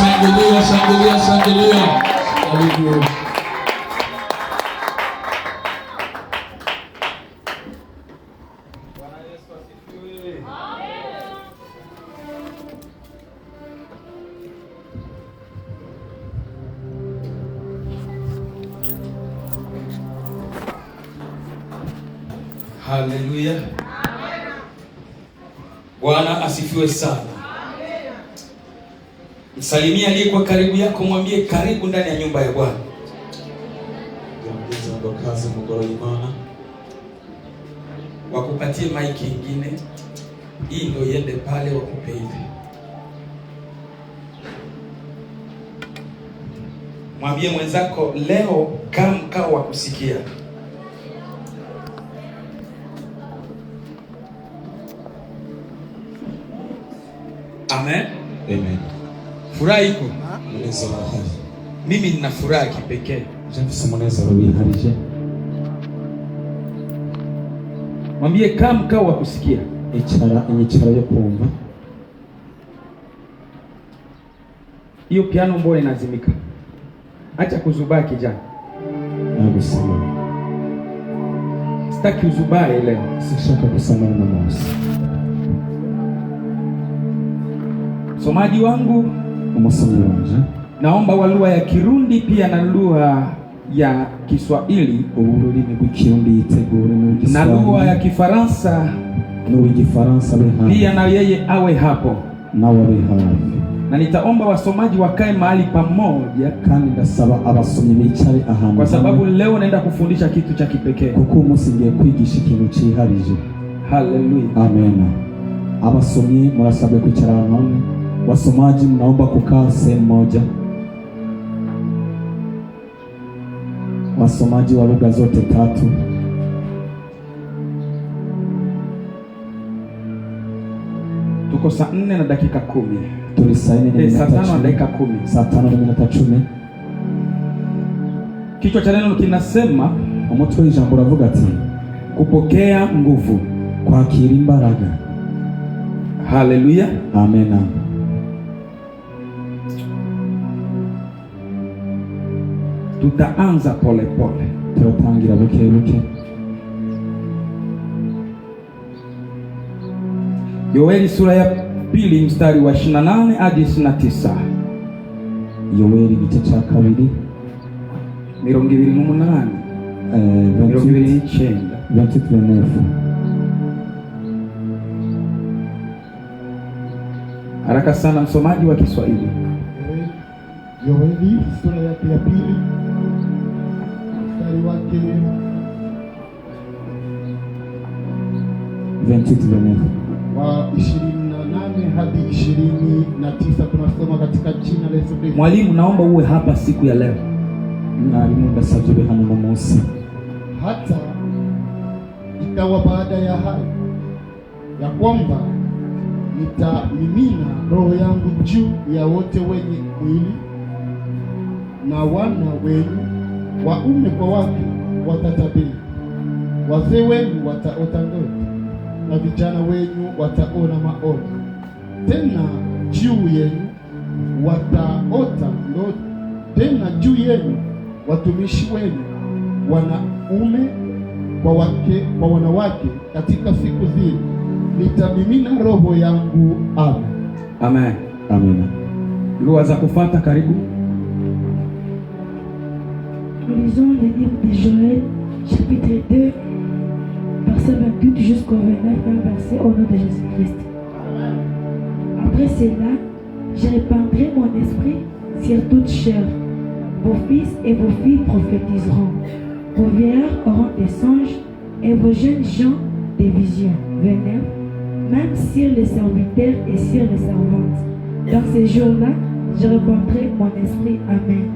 Shangilia, shangilia, shangilia. Haleluya. Bwana Yesu asifiwe. Amen. Haleluya. Bwana asifiwe sana. Msalimia aliyekuwa karibu yako, mwambie karibu ndani ya nyumba ya Bwana. Kazi mugoro imana. Wakupatie maiki ingine. Hii ndio iende pale wakupe hivi. Mwambie mwenzako leo kama mkao wa kusikia. Amen. Amen. Furaha iko. Munezero. Mimi nina furaha kipekee. Jamfise munezero biharije. Mwambie kama mkao wa kusikia. Inyicaro yo kumva. Hiyo piano mbona inazimika? Acha kuzubaa kijana. Nagusaba. Sitaki uzubae leo. Sishaka kusema na Mose. Somaji wangu, umusomi wanje, naomba wa lugha ya Kirundi pia na lugha ya Kiswahili, ururimi rw'Ikirundi yitegure na lugha ya Kifaransa n'Igifaransa pia na yeye awe hapo. Na nitaomba wasomaji wakae mahali pamoja, kandi ndasaba abasomyi bicare ahantu, kwa sababu leo naenda kufundisha kitu cha kipekee. Kuko umunsi ngiye kwigisha ikintu ciharije. Haleluya. Amen. Abasomyi murasabwe kwicara ahantu. Wasomaji mnaomba kukaa sehemu moja. Wasomaji wa lugha zote tatu. Tuko saa 4 na dakika 10. Tuli saa 4 saa 5 na dakika 10. Saa 5 na minota 10. Kichwa cha neno kinasema, umutwe w'ijambo uravuga ati kupokea nguvu, kwakira imbaraga. Haleluya. Amen. Tutaanza pole pole. Tutatangira buke buke. Yoeli sura ya 2 mstari wa 28 hadi 29. Yoeli gice cha 2 28. 29. Haraka sana msomaji wa Kiswahili. Yoeli sura ya 2 mstari wake 28 wa 28 hadi 29. Tunasoma katika jina la Yesu Kristo. Mwalimu, naomba uwe hapa siku ya leo. Mwalimu ndasabye hano mu munsi. Hata ikawa baada ya hayo ya kwamba nitamimina roho yangu juu ya wote wenye mwili, na wana wenu waume kwa wake watatabiri, wazee wenu wataota ndoto, na vijana wenu wataona maono. Tena juu yenu wataota ndoto, tena juu yenu watumishi wenu wanaume kwa wanawake katika siku zile nitamimina roho yangu. Amen. Amen. Amen. Lugha za kufuata karibu. Nous lisons le livre de Joël, chapitre 2, verset 28 jusqu'au 29, verset au nom de Jésus-Christ. Après cela, je répandrai mon esprit sur toute chair. Vos fils et vos filles prophétiseront. Vos vieillards auront des songes et vos jeunes gens des visions. Venez, même sur les serviteurs et sur les servantes. Dans ces jours-là, je répandrai mon esprit. Amen.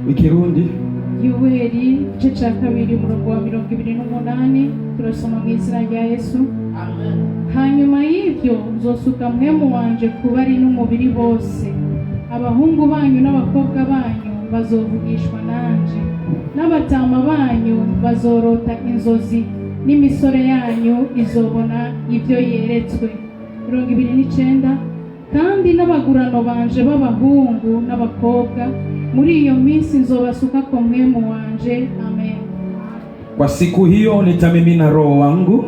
Ikirundi. Yoeli igice cya 2 umurongo wa 28 turasoma mu izina rya Yesu. Amen. Hanyuma y'ibyo nzosuka mpwemu wanje ku bari n'umubiri bose. Abahungu banyu n'abakobwa banyu bazovugishwa nanje, n'abatama banyu bazorota inzozi, n'imisore yanyu izobona ibyo yeretswe. 29. kandi n'abagurano banje b'abahungu n'abakobwa muri iyo minsi nzobasuka ko mpwemu wanje. Amen. Kwa siku hiyo nitamimina roho wangu.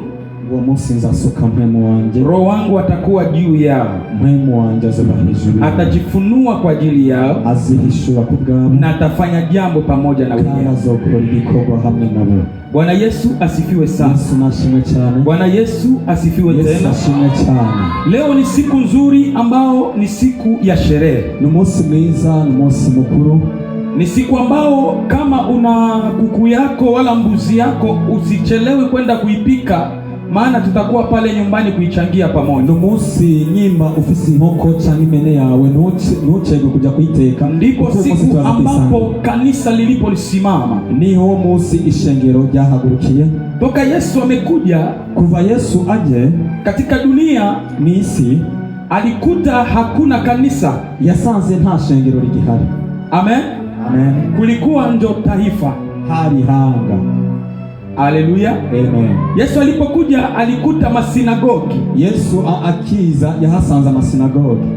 Uwo munsi nzasuka mpwemu wanje. Roho wangu atakuwa juu yao. Mpwemu wanje azoba hejuru. Atajifunua kwa ajili yao. Azihishura ku bwabo. Na atafanya jambo pamoja na wenyewe. Azokora ibikorwa hamwe nabo. Bwana Yesu asifiwe sana. Yesu nashimwe cyane. Bwana Yesu asifiwe tena. Yesu nashimwe cyane. Leo ni siku nzuri ambao ni siku ya sherehe. Ni umunsi mwiza, ni umunsi mukuru. Ni siku ambao kama una kuku yako wala mbuzi yako usichelewe kwenda kuipika, maana tutakuwa pale nyumbani kuichangia pamoja. Ni umunsi nyimba ufisi inkoko cyangwa imene yawe ntucege kujya kuyiteka. Ndipo siku ambapo kanisa lilipolisimama. Niho munsi ishengero ryahagurukiye. Toka Yesu amekuja, kuva Yesu aje katika dunia n'isi, alikuta hakuna kanisa. Yasanze nta shengero rigihari. Amen. Amen. Kulikuwa ndo taifa, hari hanga. Haleluya. Amen. Yesu alipokuja alikuta masinagogi. Yesu akiza yahasanze amasinagogi.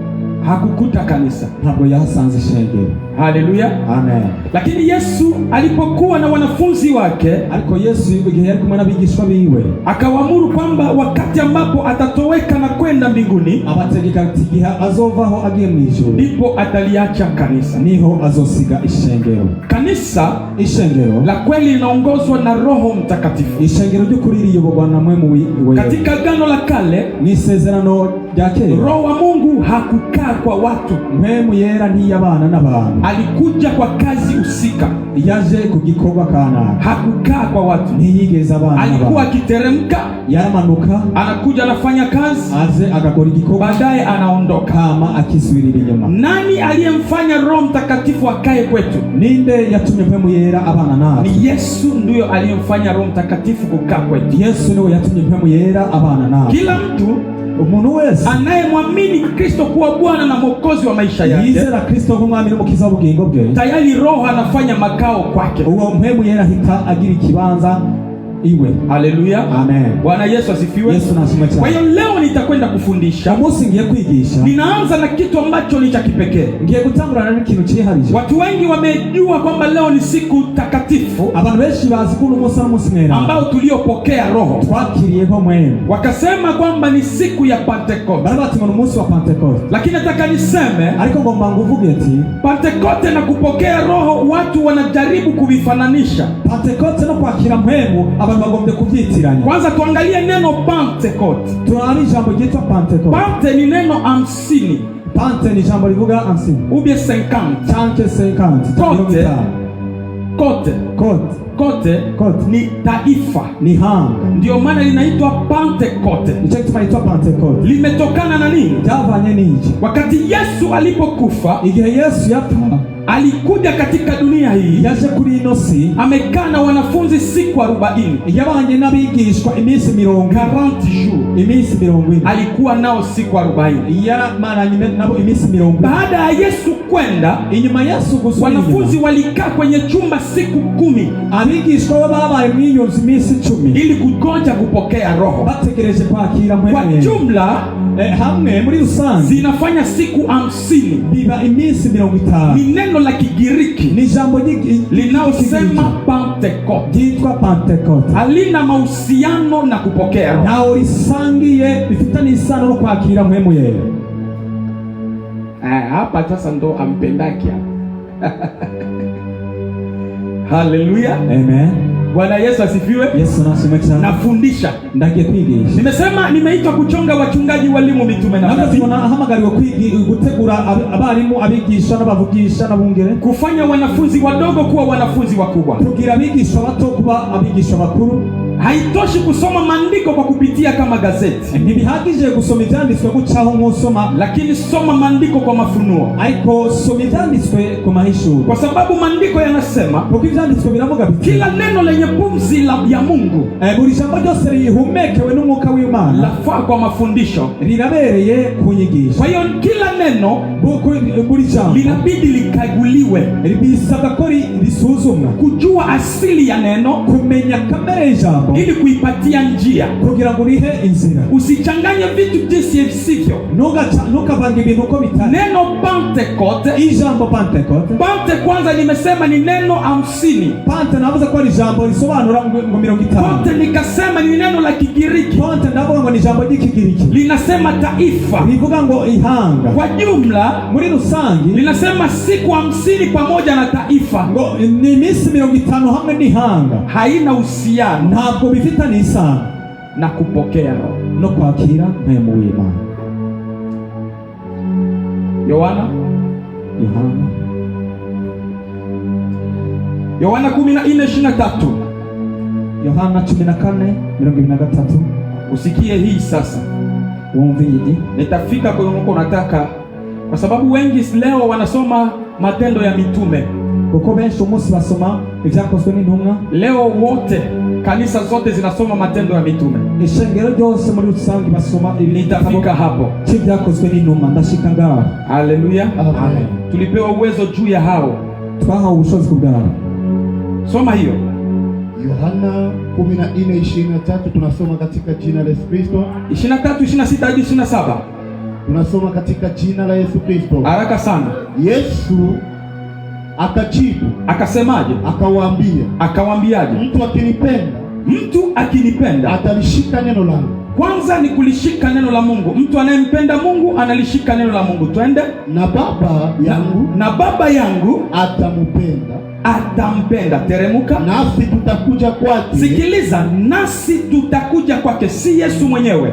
Hakukuta kanisa. Ntabwo yahasanze shengero. Haleluya. Amen. Lakini Yesu alipokuwa na wanafunzi wake, ariko Yesu igihe yari kumwe n'abigishwa biwe, akawaamuru kwamba wakati ambapo atatoweka na kwenda mbinguni, abategeka ati igihe azovaho agiye mu ijuru, ndipo ataliacha kanisa. Niho azosiga ishengero. Kanisa, ishengero la kweli linaongozwa na Roho Mtakatifu. Ishengero ry'ukuri riyoborwa na Mwemu wera. Katika Agano la Kale, ni isezerano rya kera, Roho wa Mungu hakukaa kwa watu. Mwemu yera ntiyabana n'abantu. Alikuja kwa kazi husika. Yaje ku gikorwa kana. Hakukaa kwa watu. Ntiyigeze abana. Alikuwa akiteremka, yaramanuka, anakuja anafanya kazi, aze agakora igikorwa, baadaye anaondoka. Kama akisubirira inyuma. Nani aliyemfanya Roho Mtakatifu akae kwetu? Ninde yatumye Mwemu yera abana nawe? Ni Yesu ndiyo aliyemfanya Roho Mtakatifu kukaa kwetu. Yesu ndiye yatumye Mwemu yera abana nawe. Kila mtu umuntu wese anayemwamini Kristo kuwa Bwana na Mwokozi wa maisha yake, yizera Kristo nk'umwami n'umukiza w'ubugingo bwe, tayari Roho anafanya makao kwake. Uwo Mwemu yera hita agira ikibanza iwe. Haleluya. Amen. Bwana Yesu asifiwe. Yesu nashimwe cyane. Kwa hiyo leo nitakwenda kufundisha. Umunsi ngiye kwigisha. Ninaanza na kitu ambacho ni cha kipekee. Ngiye gutangurana n'ikintu cyiharije. Watu wengi wamejua kwamba leo ni siku takatifu. Abantu benshi bazi ko umunsi ari umunsi mwera, ambao tuliopokea Roho. Twakiriyeho Mwemu. Wakasema kwamba ni siku ya Pentecost. Barabati mu munsi wa Pentecost. Lakini nataka niseme, ariko ngomba nguvuge ati Pentecost na kupokea Roho watu wanajaribu kuvifananisha. Pentecost no kwakira Mwemu abantu bagombye kubyitiranya. Kwanza tuangalie neno Pentecost. Tunaona ijambo ryitwa Pentecost. Pente ni neno 50. Pente ni jambo livuga 50. Ubie 50. Chanke 50. Kote. Kote. Kote. Kote. Kote. Ni taifa. Ni hanga. Ndio maana linaitwa Pentecost. Nicho kitwa inaitwa Pentecost. Limetokana na nini? Javanye nini? Wakati Yesu alipokufa, igihe Yesu yapfa, alikuja katika dunia hii, yaje kuri ino si, amekaa na wanafunzi siku 40. yabanye n'abigishwa iminsi 40 jours. Iminsi 40. Alikuwa nao siku 40. Yaramaranye nabo iminsi 40. Baada ya Yesu kwenda, inyuma Yesu gusubira, wanafunzi walikaa kwenye chumba siku 10. Abigishwa babaye mw'iyo iminsi 10 ili kugonja kupokea Roho. Bategereje kwakira Mwemu. Kwa jumla hamwe muri rusange zinafanya siku 50. biba iminsi 50. Ni neno la Kigiriki, ni jambo linaosema Pentecost. Jitwa Pentecost. Halina mahusiano na kupokea Roho. Na ulisangiye bifitani isano no kwakira Mwemu yera. Hapa sasa ndo ampendaki hapa. Haleluya. Amen. Bwana Yesu asifiwe. Yesu nashimwe cyane. Nafundisha. Ndagiye kwigisha. Nimesema nimeitwa kuchonga wachungaji, walimu, mitume na manabii. Nahamagariwe gutegura abarimu, abigisha n'abavugisha n'abungere. Kufanya wanafunzi wadogo kuwa wanafunzi wakubwa. Kugira abigisha bato kuba abigisha bakuru. Haitoshi kusoma maandiko kwa kupitia kama gazeti. Ntibihagije gusoma ibyanditswe gucaho nk'usoma, lakini soma maandiko kwa mafunuo. Ariko soma ibyanditswe kwa mahishuro. Kwa sababu maandiko yanasema, kuko ibyanditswe biravuga biti, kila neno lenye pumzi ya Mungu, buri jambo ryose rihumekewe n'umwuka w'Imana, lafaa kwa mafundisho, linabereye kunyigisha. Kwa hiyo kila neno buri jambo linabidi likaguliwe, bisabwa ko risuzumwa, kujua asili ya neno, kumenya kamere y'ijambo, jambo ili kuipatia njia, kugira ngo rihe inzira. Usichanganye vitu jinsi visivyo. Ntukavange ibintu uko bitari. Neno Pentecote, ijambo Pentecote, Pante kwanza nimesema ni neno 50. Pante navuze ko ari ijambo risobanura ngo 50. Pante nikasema ni neno la Kigiriki. Pante ndavuga ngo ni ijambo ry'Ikigiriki. Linasema taifa. Rivuga ngo ihanga. Kwa jumla, muri rusangi, linasema siku 50 pamoja na taifa. Ngo ni iminsi 50 hamwe n'ihanga. Haina uhusiano. Ntabwo bifitanye isano na kupokea roho no kwakira mpemu w'Imana. Yohana 14:23. Yohana 14:23. Usikie hii sasa. Wumvije. Nitafika kwa uko unataka, kwa sababu wengi leo wanasoma Matendo ya Mitume. Kuko benshi umunsi basoma ibyakozwe n'intumwa. Leo wote kanisa zote zinasoma Matendo ya Mitume. Ishengero ryose muri rusangi basoma Nitafika hapo. Ibyakozwe n'intumwa, ndashika ngaho. Haleluya. Amen. Tulipewa uwezo juu ya hao. Twahawe ubushobozi bwabo. Soma hiyo. Yohana 14:23 tunasoma katika jina la Yesu Kristo. 23, 26 hadi 27. Tunasoma katika jina la Yesu Kristo. Haraka sana. Yesu akajibu Akasemaje? Akawaambiaje? Mtu akinipenda atalishika neno langu. Kwanza ni kulishika neno la Mungu. Mtu anayempenda Mungu analishika neno la Mungu. Twende. Na baba yangu atampenda. Teremuka. Nasi tutakuja kwake. Sikiliza, nasi tutakuja kwake. Si Yesu mwenyewe.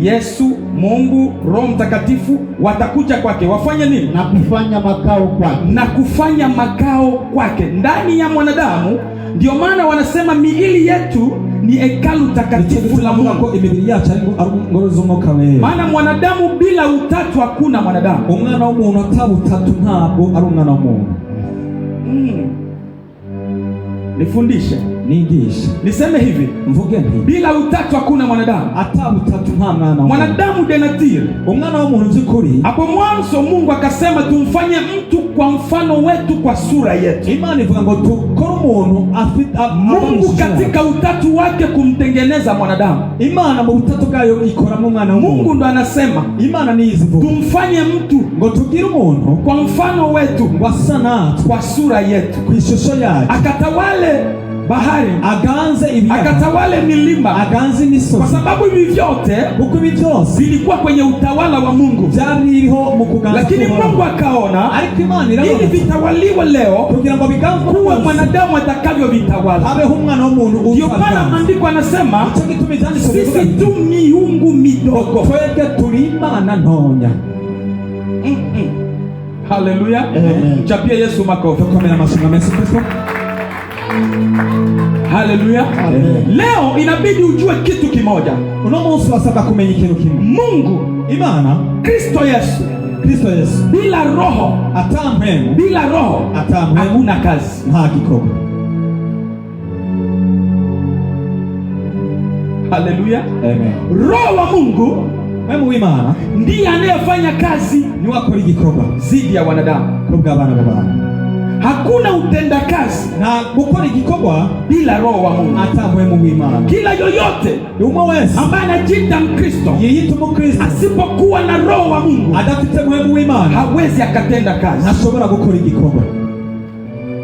Yesu, Mungu, Roho Mtakatifu watakuja kwake. Wafanye nini? Na kufanya makao kwake ndani ya mwanadamu. Ndio maana wanasema miili yetu ni hekalu takatifu la Mungu. Maana mwanadamu bila utatu hakuna mwanadamu. Umwana w'umuntu atabutatu ntabwo ari umwana w'umuntu. Nifundishe, nigishe, niseme hivi, mvuge nti bila utatu hakuna mwanadamu. Atabutatu nta mwana. Mwanadamu denatire, umwana w'umuntu by'ukuri. Hapo mwanzo Mungu akasema tumfanye mtu kwa mfano wetu, kwa sura yetu. Imani ivuga ngo tukore umuntu Mungu katika utatu wake kumtengeneza mwanadamu. Imana mu butatu bwayo ikora mu mwana w'umuntu. Mungu ndo anasema Imana ni izivuga tumfanye mtu ngo tugire umuntu kwa mfano wetu, kwa sana, kwa sura yetu, kwa ishusho yacu. Akatawale bahari, aganze ibiyaga, akatawale milima, aganze imisozi. Kwa sababu hivi vyote vilikuwa kwenye utawala wa Mungu, byariho mu kuganza. Lakini Mungu akaona ariko Imana irabona ili vitawaliwe leo kugira ngo biganze kuwa mwanadamu atakavyo vitawala. Abeho umwana w'umuntu. Ndio maana maandiko anasema sisi tu miungu midogo, twebwe turi imana ntonya. Haleluya. Chapia Yesu makofi. Tukomera amashyi menshi Kristo. Haleluya. Leo inabidi ujue kitu kimoja. Uno munsi wasaba kumenya ikintu kimwe. Mungu, Imana, Kristo Yesu bila roho, bila roho hakuna kazi, nta gikorwa. Haleluya. Amen. Roho wa Mungu Mungu w'Imana ndiye anayefanya kazi, ni wakora igikorwa zidi ya wanadamu, kubwa abana b'abantu. Hakuna utenda kazi na gukora igikorwa bila roho wa Mungu. Atamwe mu w'Imana. Kila yoyote wese ambaye anajiita Mkristo, yiyita Mkristo, asipokuwa na roho wa Mungu, adafite mu w'Imana, hawezi akatenda kazi, ntashobora gukora igikorwa.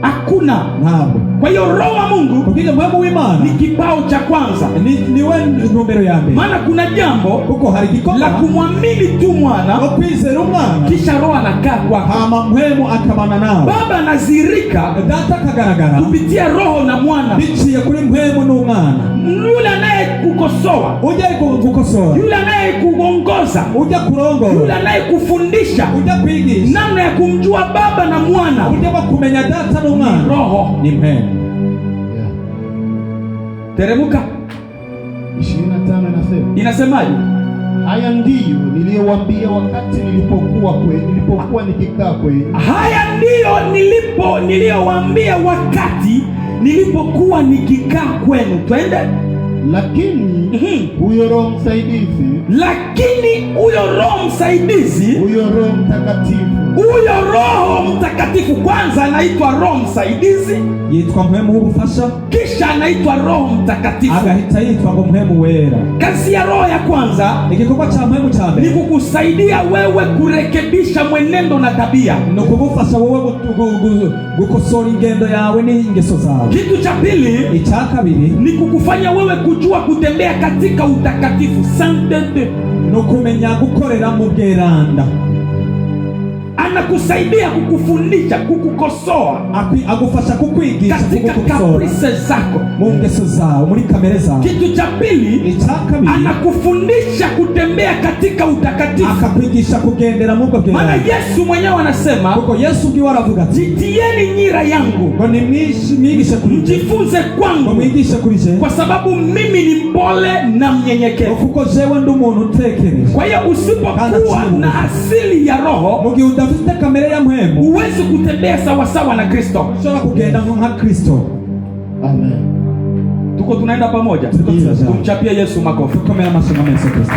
Hakuna. Ntabwo. Kwa hiyo roho wa Mungu kugira Mungu w'Imana ni kipao cha kwanza, niwe numero ya mbere. Maana kuna jambo kuko hari gikorwa la kumwamini tu mwana, kwizera umwana, kisha roho anakaa kwako, hama mpemu akabana nawe. Baba anazirika, data kagaragara kupitia roho na mwana, biciye kuri mpemu n'umwana. Yule anayekukosoa, ujya kugukosora, yule anayekuongoza, ujya kurongoza, yule anayekufundisha, ujya kwigisha namna ya kumjua baba na mwana, ujya kumenya data n'umwana, roho ni mpemu. Teremuka 25 inasemaje? Haya ndiyo niliyowaambia wakati nilipokuwa nikikaa kwenu. Haya ndiyo niliyowaambia wakati nilipokuwa nikikaa kwenu. Twende. Lakini huyo Roho Msaidizi, huyo Roho Mtakatifu, huyo Roho Mtakatifu kwanza anaitwa Roho msaidizi, yitwa mpwemu w'ubufasha, kisha anaitwa Roho Mtakatifu. agahita yitwa ngo mpwemu wera. Kazi ya Roho ya kwanza Igikorwa cha mpwemu cha ni mbere kukusaidia wewe kurekebisha mwenendo na tabia. ni ukugufasha wowe gukosora ingendo yawe n'ingeso zawe. Kitu cha pili Icya kabiri ni kukufanya wewe kujua kutembea katika utakatifu, saintete. ni ukumenya gukorera mu bweranda. Anakusaidia kukufundisha, kukukosoa Agufasha kukwigisha, katika kugukosora kaprese zako, mu ngeso zawe, muri kamere zawe. Kitu cha pili Icya kabiri anakufundisha kutembea katika utakatifu. akakwigisha kugendera mu bwo Maana bweranda. Yesu mwenyewe anasema, Kuko Yesu ubwiwe aravuga ati jitieni nyira yangu, ngo nimwigishe kuri je, mjifunze ngo kwangu, mwigishe kuri je, kwa sababu mimi ni mpole na mnyenyekevu. kuko jewe ndi umuntu utekereje. Kwa hiyo usipokuwa na asili ya Roho, Mu gihe udafite kamere ya mpwemu, huwezi kutembea sawasawa na Kristo. ushobora kugenda nka Kristo. Amen. Tuko tunaenda pamoja, tumchapie Yesu makofi. Tukomere amashyi na Yesu Kristo.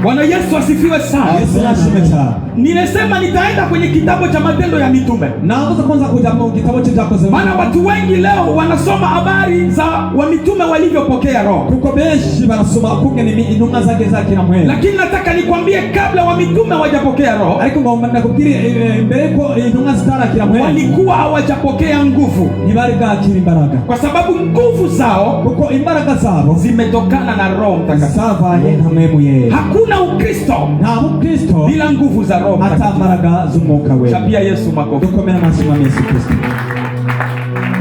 Bwana Yesu asifiwe sana. Yesu nashime cyane. Nimesema nitaenda kwenye kitabu cha Matendo ya Mitume, Naanza kwanza kuja mu gitabo cy'ibyakozwe, maana watu wengi leo wanasoma habari za wa mitume walivyopokea Roho, kuko benshi barasoma kungene intumwa zakira mpwemu. lakini nataka nikwambie, kabla wa mitume hawajapokea Roho, Ariko ngomba nakubwire mbere ko intumwa zitarakira mpwemu walikuwa hawajapokea nguvu, ntibari bwakira imbaraga, kwa sababu nguvu zao kuko imbaraga zabo zimetokana na Roho Mtakatifu. zavanye nta mpwemu yera. Hakuna Ukristo Nta mukristo bila nguvu za Roho ata Mtakatifu. mbaraga z'umwuka wera. Chapia Yesu makofi. Dukomere amashyi na Yesu Kristo.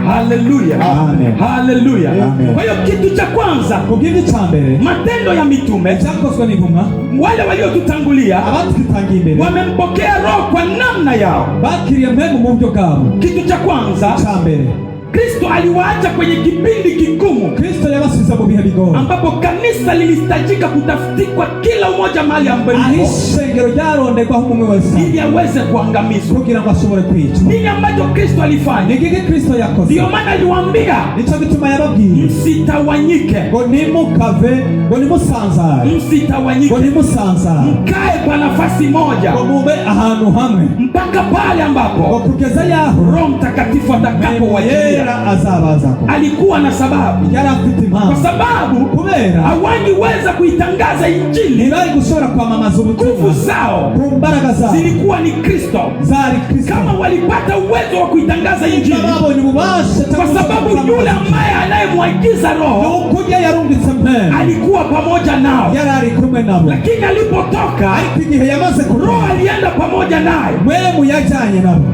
Haleluya, Amen. haleluya. Amen. Kwa hiyo kitu cha kwanza, Kubw'ibyo cya mbere Matendo ya Mitume, cyakozwe n'intumwa, wale waliotutangulia abatutangiye imbere wamempokea Roho kwa namna yao. bakiriye mpwemu mu buryo bwabo. Kitu cha kwanza, Cya mbere Kristo aliwaacha kwenye kipindi kigumu Kristo yabasubiza mu bihe bigoye, ambapo kanisa lilihitajika kutafutikwa kila umoja mahali aho ambapo ishengero ryaronderwaho umwe wese ili aweze kuangamizwa. kugira ngo ashobore kwicwa. Nini ambacho Kristo alifanya? Ni giki Kristo yakoze? Ndiyo maana aliwaambia Nicyo gituma yababwiye msitawanyike, ngo nimukave, ngo nimusanzare, ngo msitawanyike, nimusanzare, mkae kwa nafasi moja ngo mube ahantu hamwe, mpaka pale ngo ambapo kugeza yaho Roho Mtakatifu mpwemu atakapowajilia. yera azabazako. Alikuwa na sababu, Yari afite kwa impamvu, sababu kubera hawangeweza kuitangaza Injili. ntibari gushobora kwamamaza Nguvu ubutumwa zao ku mbaraga zabo zilikuwa ni Kristo. zari Kristo. Kama walipata uwezo wa kuitangaza Injili, babonye ububasha kwa sababu yule ambaye anayemwagiza Roho nukurya yarungitse mpwemu alikuwa pamoja nao, yari ari kumwe nabo, lakini alipotoka ariko igihe yamaze Roho kuroha alienda pamoja naye. mpwemu yajyanye nabo.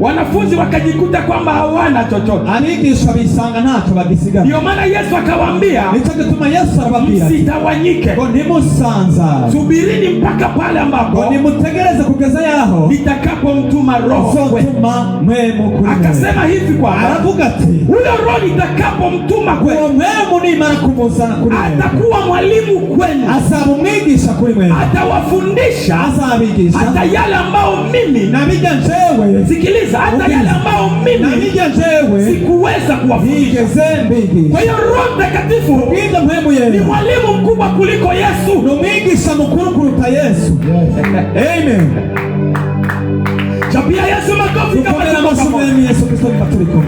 Wanafunzi wakajikuta kwamba hawana chochote. Abigisha bisanga ntacyo bagisigara. Ndio maana Yesu akawaambia Nicyo gituma Yesu arababwira ati, msitawanyike, ngo nimusanzare, subirini mpaka pale ngo ambapo nimutegereze kugeza yaho nitakapomtuma Roho. uzotuma mpwemu kuri mwe. Akasema hivi kwamba Aravuga ati huyo Roho nitakapomtuma uwo kwenu mpwemu nimara kumuzana kuri mwe atakuwa mwalimu kwenu, azaba umwigisha kuri mwe, atawafundisha azabigisha hata yale ambao mimi, nabijya njewe, sikiliza, hata yale ambao mimi nabijya njewe sikuweza kuwafundisha. nigeze mbigisha. Kwa hiyo Roho Mtakatifu Bwiza mpwemu ni yera mwalimu mkubwa kuliko Yesu. ni umwigisha mukuru kuruta Yesu. Amen. Chapia Yesu makofi kama Tukomere tuko amashyi pamoja. mwemi Yesu Kristo niba turi kumwe.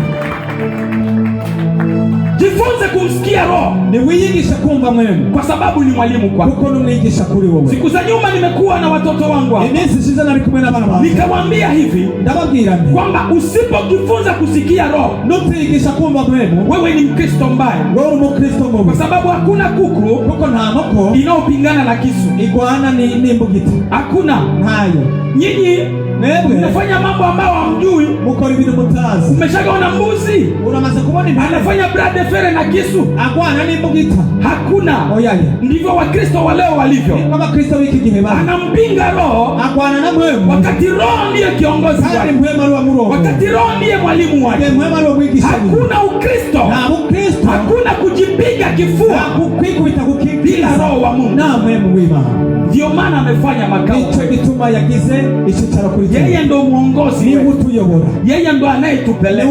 Jifunze kumsikia Roho Niwiyigisha kumva mpwemu, kwa sababu ni mwalimu kwako. kuko numwigisha kuri wowe. Siku za nyuma nimekuwa na watoto wangu hapa, Iminsi ishize nari kumwe n'abana banjye, nikawaambia hivi ndababwira nti kwamba usipojifunza kusikia Roho, nutiyigisha kumva mpwemu, wewe ni Mkristo mbaya, wowe uri umukristo mubi, kwa sababu hakuna kuku kuko nta nkoko inayopingana na kisu. igwana n'imbugita, Hakuna. ntayo. Nyinyi Mwebwe mnafanya mambo ambayo hamjui. mukora ibintu mutazi. Umeshagaona mbuzi Uramaze kubona impene anafanya brade fere na kisu? agwana n'imbugita? Hakuna. Oyaye. Ndivyo Wakristo wa leo walivyo. Niko abakristo b'iki gihe bari, Anampinga Roho agwana na mpwemu, wakati Roho ndiye kiongozi kandi wake, mpwemu ari uwamurongo, wakati Roho ndiye mwalimu wake. mpwemu ari uwamwigisha. Hakuna Ukristo, Nta bukristo, hakuna kujipiga kifua nta kukwikubita bila kukibwira Roho wa Mungu. nta mpwemu w'Imana. Ndio maana amefanya makao. Nicyo gituma yagize icyicaro kuri twe. Yeye ndo mwongozi Niwe wetu, utuyobora, yeye ndo anayetupeleka.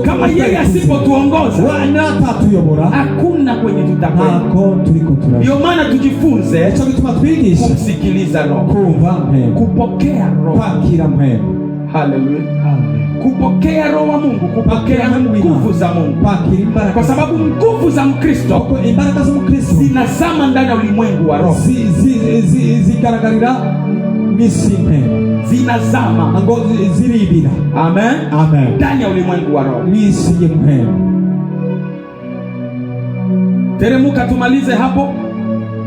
Kama yeye asipotuongoza atatuyobora hakuna kwenye tutakwenda. ntabwo turiko turaja. Ndio maana tujifunze Ico gituma twigisha kumsikiliza Roho, kumva mpemu, kupokea Roho. kwakira mpemu. Haleluya. Amen. Kupokea Roho wa Mungu, kupokea nguvu za Mungu, kwakira imbaraga, kwa sababu nguvu za Mkristo kuko imbaraga z'umukristo zinazama ndani ya ulimwengu wa Roho, zigaragarira misi mpemu, zinazama ngo ziribira. amen, Amen. ndani ya ulimwengu wa Roho. Misi ye mpemu. Teremuka tumalize hapo,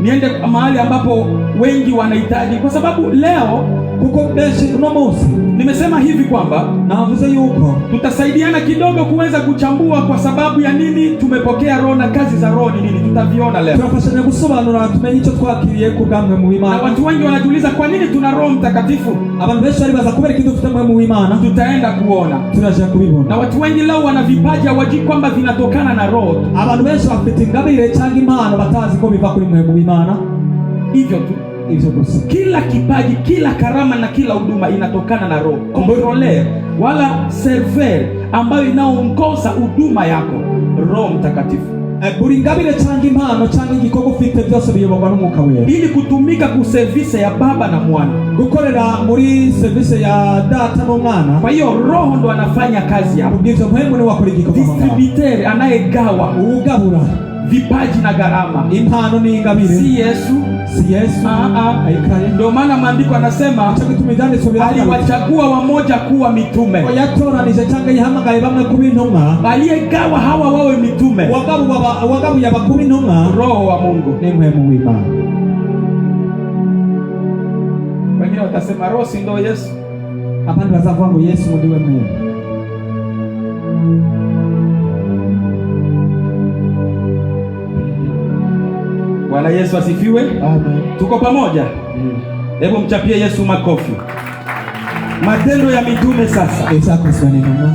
niende mahali ambapo wengi wanahitaji, kwa sababu leo kuko benshi uno munsi nimesema hivi kwamba navuze yuko tutasaidiana kidogo kuweza kuchambua kwa sababu ya nini tumepokea Roho na kazi za Roho ni nini, tutaviona leo. turafashanya gusobanura tumenye icyo twakiriye ku bwamwe mu Na Imana. watu wengi wanajiuliza kwa nini tuna Roho Mtakatifu. Abantu benshi bari baza kubera ikintu dufite mu Imana, Tutaenda kuona. turaje Na kubibona. watu wengi leo wana vipaji hawajui kwamba vinatokana na Roho. Abantu benshi bafite ingabire cyangwa impano batazi ko biva kuri mu Imana. Hivyo tu. Ivyo gusa. Kila kipaji, kila karama na kila huduma inatokana na Roho. Controller wala server ambayo inaongoza huduma yako, Roho Mtakatifu. Buri ngabire cyangwa impano cyangwa igikorwa ufite byose biyoborwa n'Umwuka Wera, Ili kutumika ku service ya Baba na Mwana. gukorera muri service ya Data n'Umwana. Kwa hiyo Roho ndo anafanya kazi hapo. Ubwivyo mpemu ni wakora igikorwa mu Imana. Distributeur anayegawa Ugabura vipaji na gharama. impano n'ingabire Si Yesu. si Yesu. Aikare. Ndio maana maandiko anasema Icyo gituma ibyanditswe biravuga aliwachagua wamoja kuwa mitume, ngo yatoranije cyangwa yahamagaye bamwe kuba intumwa, aliyegawa hawa wawe mitume. wagabuye abakuba intumwa Roho wa Mungu. ni mpemu w'Imana. Wengine watasema Roho si ndo Yesu. Abandi bazavuga ngo Yesu ndiwe mpemu. Bwana Yesu asifiwe. Amen. Tuko pamoja? Hebu mchapie Yesu makofi. Matendo ya Mitume sasa, Icyakozwe n'intumwa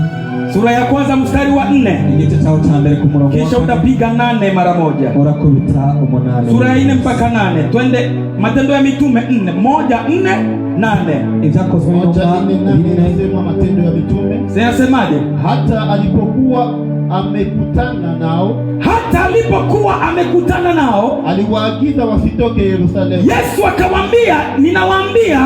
sura ya kwanza mstari wa 4, igice cyaho cya mbere ku murongo kisha utapiga 8 mara moja. urakubita 8. Sura ya 4 mpaka 8. Twende Matendo ya Mitume 4, 1, 4, 8. Icyakozwe n'intumwa 1:4 inasema Matendo ya Mitume, Zinasemaje? hata alipokuwa amekutana nao, Hata alipokuwa amekutana nao, aliwaagiza wasitoke Yerusalemu, Yesu akawaambia, ninawaambia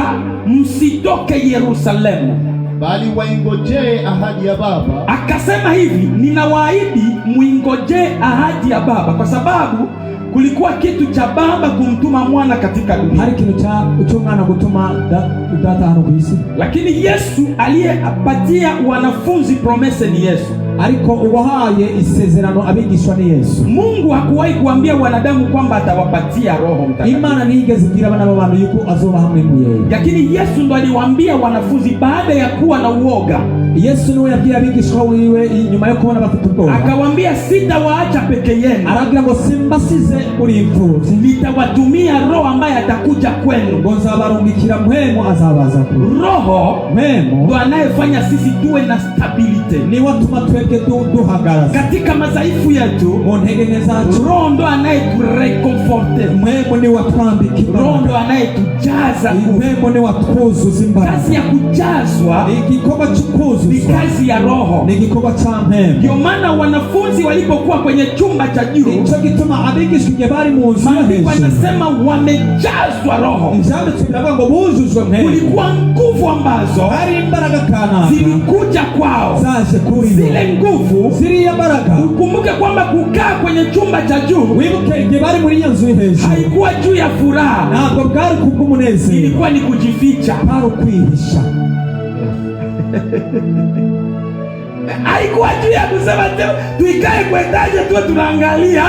msitoke Yerusalemu, bali waingojee ahadi ya Baba. akasema hivi, ninawaahidi muingojee ahadi ya Baba, kwa sababu kulikuwa kitu cha Baba kumtuma mwana katika dunia. hari ikintu cy'umwana gutuma data hano ku isi, Lakini Yesu aliyepatia wanafunzi promese ni Yesu. ariko uwahaye isezerano abigishwa ni Yesu. Mungu hakuwahi kuambia wanadamu kwamba atawapatia Roho Mtakatifu, Imana ntiyigeze ibwira abana b'abantu yuko azoba hamwe mu yeye, lakini Yesu ndo aliwaambia wanafunzi baada ya kuwa na uoga. Yesu niwe yabwiye abigishwa wiwe nyuma yo kubona bafite ubwoba, Akawaambia, sitawaacha peke yenu, aragira ngo simbasize muri imfubyi, nitawatumia Roho ambaye atakuja kwenu. ngo nzabarungikira mpemu azabaza kure. Roho Mpemu ndo anayefanya sisi tuwe na stability niwe atuma twebwe duhagaze katika madhaifu yetu. mu ntege nke zacu. Roho ndo anayeturekomforte. Mpemu niwe atwambika Roho imbaraga, ndo anayetujaza nguvu. mpemu niwe atwuzuza imbaraga. Kazi ya kujazwa Igikorwa ni cy'ukuzuzwa kazi ya Roho. ni igikorwa cya mpemu. Ndio maana wanafunzi walipokuwa kwenye chumba cha juu, Nicyo gituma abigishwa igihe bari mu nzu yo maandiko hejuru, anasema wamejazwa Roho. ibyanditswe biravuga ngo bujujwe mpemu. Kulikuwa nguvu ambazo Hari imbaraga kanaka zilikuja kwao. zaje kuri bo. Zile nguvu, Ziriya mbaraga, ukumbuke kwamba kukaa kwenye chumba cha juu wibuke igihe bari muri iyo nzu yo hejuru, haikuwa juu ya furaha, ntabwo bwari kubw'umunezero, ilikuwa ni kujificha. bwari ukwihisha. Haikuwa juu ya kusema tuikae kwendaje tuwe tunaangalia.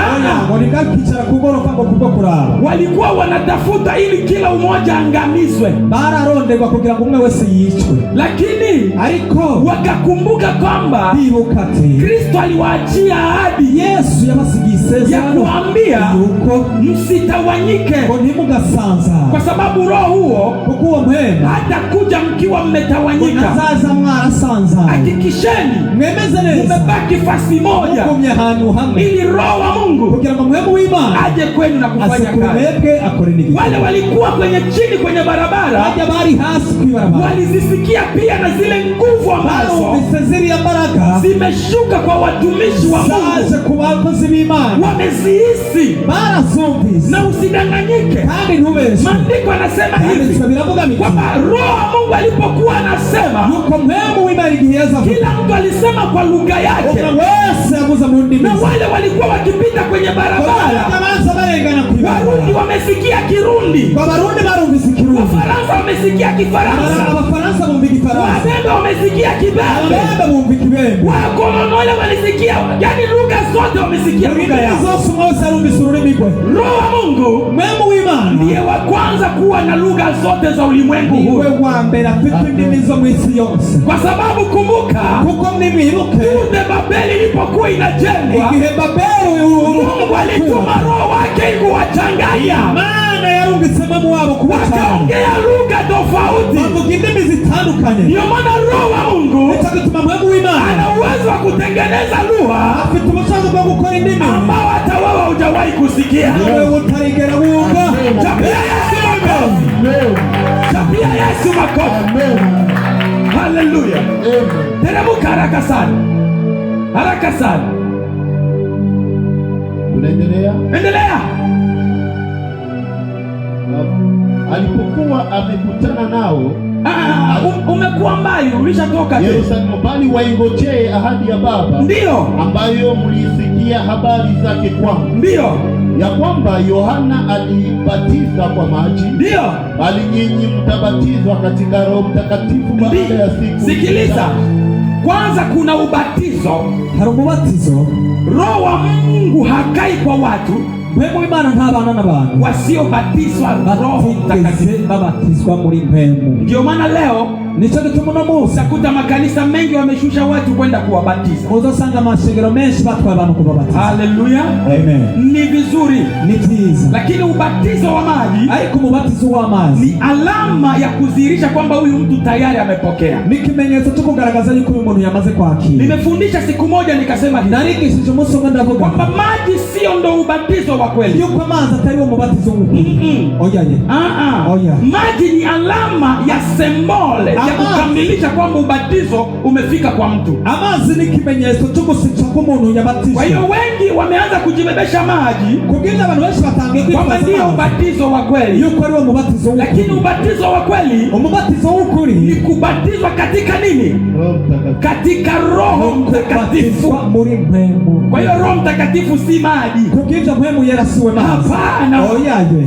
ngo nikakicara ku gorofa ngo kubwo kuraba. Walikuwa wanatafuta ili kila umoja angamizwe, Bararonderwa kugira ngo umwe wese yicwe, lakini ariko wakakumbuka kwamba bibuka ati Kristo aliwaachia ahadi Yesu yabasigiye ya isezerano kuambia yuko msitawanyike, ngo ntimugasanza, kwa sababu Roho huo kuko uwo mpemu hatakuja mkiwa ngo mmetawanyika. nazaza mwarasanza. Hakikisheni Mmebaki fasi moja ili Roho wa Mungu aje kwenu na kufanya kazi. Wale walikuwa chini kwenye barabara walizisikia pia na zile nguvu ambazo zimeshuka kwa watumishi wa Mungu. Wamezihisi. Na usidanganyike. Maandiko yanasema hivi kwamba Roho wa Mungu alipokuwa anasema, kila mtu alisema kwa lugha yake. Na wale walikuwa wakipita kwenye barabara, Warundi wamesikia Kirundi, Wafaransa wamesikia Kifaransa, Wabembe wamesikia Kibembe, Wakolonole walisikia, yani lugha zote wamesikia lugha yao. Roho wa Mungu ndiye wa kwanza kuwa na lugha zote za ulimwengu huu. Kwa sababu kumbuka, Urde Babeli ilipokuwa inajengwa, Mungu alituma Roho wake kuwachanganya, wakaongea lugha tofauti. Ndio maana Roho wa Mungu ana uwezo wa kutengeneza lugha ambao hata wewe hujawahi kusikia. Chapia Yesu makofi. Haleluya. Teremka haraka sana. Haraka sana. Endelea. Alipokuwa amekutana nao, umekuwa mbali, ulishatoka Yerusalemu, bali waingojee ahadi ya Baba, ndio ambayo mlisikia habari zake kwangu. Ndio ya kwamba Yohana alibatiza kwa maji, ndio bali nyinyi mtabatizwa katika Roho Mtakatifu baada ya siku. Sikiliza, kwanza kuna ubatizo. Roho wa Mungu hakai kwa watu wasiobatizwa Roho Mtakatifu. Ndio maana leo utakuta makanisa mengi wameshusha watu kwenda kuwabatiza. Haleluya. Ni vizuri, lakini ubatizo wa maji ni alama ya kudhihirisha kwamba huyu mtu tayari amepokea. Nimefundisha siku moja nikasema kwamba maji sio ndo ubatizo wa kweli. Maji ni alama ya symbole ya kukamilisha kwamba ubatizo umefika kwa mtu. Kwa hiyo wengi wameanza kujibebesha maji kwamba ndio ubatizo wa kweli. Lakini ubatizo wa kweli ni kubatizwa katika nini? Katika Roho Mtakatifu. Kwa hiyo Roho Mtakatifu si maji. Hapana.